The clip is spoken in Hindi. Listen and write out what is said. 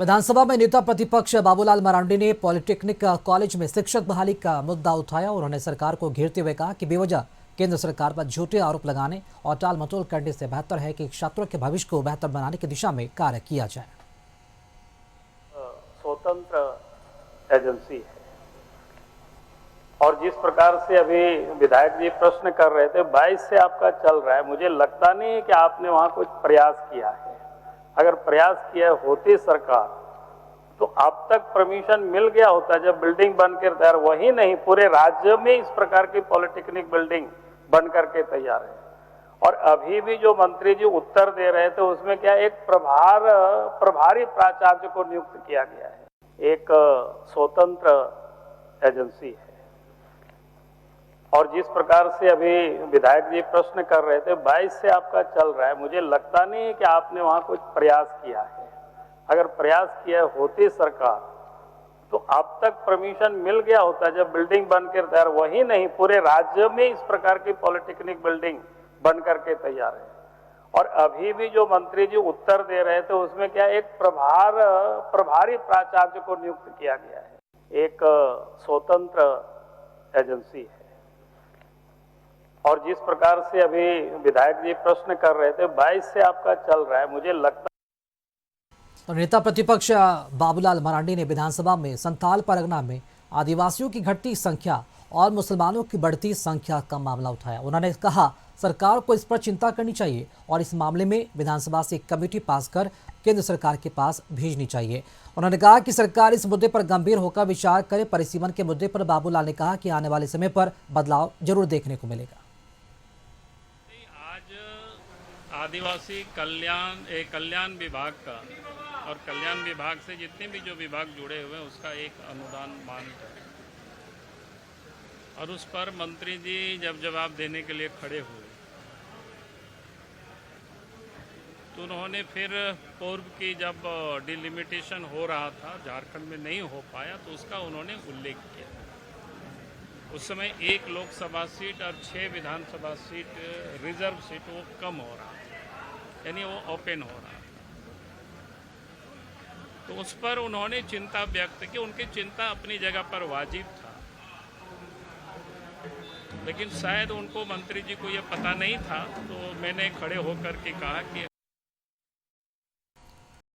विधानसभा में नेता प्रतिपक्ष बाबूलाल मरांडी ने पॉलिटेक्निक कॉलेज में शिक्षक बहाली का मुद्दा उठाया। उन्होंने सरकार को घेरते हुए कहा कि बेवजह केंद्र सरकार पर झूठे आरोप लगाने और टाल मटोल करने से बेहतर है कि छात्रों के भविष्य को बेहतर बनाने की दिशा में कार्य किया जाए। स्वतंत्र एजेंसी है और जिस प्रकार से अभी विधायक जी प्रश्न कर रहे थे 22 से आपका चल रहा है, मुझे लगता नहीं है कि आपने वहां कुछ प्रयास किया है। अगर प्रयास किया होती सरकार तो अब तक परमिशन मिल गया होता जब बिल्डिंग बनकर तैयार। वही नहीं, पूरे राज्य में इस प्रकार की पॉलिटेक्निक बिल्डिंग बन करके तैयार है। और अभी भी जो मंत्री जी उत्तर दे रहे थे उसमें क्या एक प्रभारी प्राचार्य को नियुक्त किया गया है। एक स्वतंत्र एजेंसी है और जिस प्रकार से अभी विधायक जी प्रश्न कर रहे थे 22 से आपका चल रहा है, मुझे लगता नहीं है कि आपने वहां कुछ प्रयास किया है। अगर प्रयास किया होती सरकार तो अब तक परमिशन मिल गया होता जब बिल्डिंग बनकर तैयार। वही नहीं, पूरे राज्य में इस प्रकार की पॉलिटेक्निक बिल्डिंग बन करके तैयार है। और अभी भी जो मंत्री जी उत्तर दे रहे थे उसमें क्या एक प्रभारी प्राचार्य को नियुक्त किया गया है। एक स्वतंत्र एजेंसी है और जिस प्रकार से अभी विधायक जी प्रश्न कर रहे थे 22 से आपका चल रहा है, मुझे लगता और नेता प्रतिपक्ष बाबूलाल मरांडी ने विधानसभा में संथाल परगना में आदिवासियों की घटती संख्या और मुसलमानों की बढ़ती संख्या का मामला उठाया। उन्होंने कहा सरकार को इस पर चिंता करनी चाहिए और इस मामले में विधानसभा से एक कमेटी पास कर केंद्र सरकार के पास भेजनी चाहिए। उन्होंने कहा कि सरकार इस मुद्दे पर गंभीर होकर विचार करे। परिसीमन के मुद्दे पर बाबूलाल ने कहा कि आने वाले समय पर बदलाव जरूर देखने को मिलेगा। आज आदिवासी कल्याण विभाग का और कल्याण विभाग से जितने भी जो विभाग जुड़े हुए हैं उसका एक अनुदान मांग है और उस पर मंत्री जी जब जवाब देने के लिए खड़े हुए तो उन्होंने फिर पूर्व की जब डिलिमिटेशन हो रहा था झारखंड में नहीं हो पाया तो उसका उन्होंने उल्लेख किया। उस समय 1 लोकसभा सीट और 6 विधानसभा सीट रिजर्व सीट वो कम हो रहा था, यानी वो ओपन हो रहा था। तो उस पर उन्होंने चिंता व्यक्त की। उनकी चिंता अपनी जगह पर वाजिब था, लेकिन शायद उनको मंत्री जी को ये पता नहीं था। तो मैंने खड़े होकर के कहा कि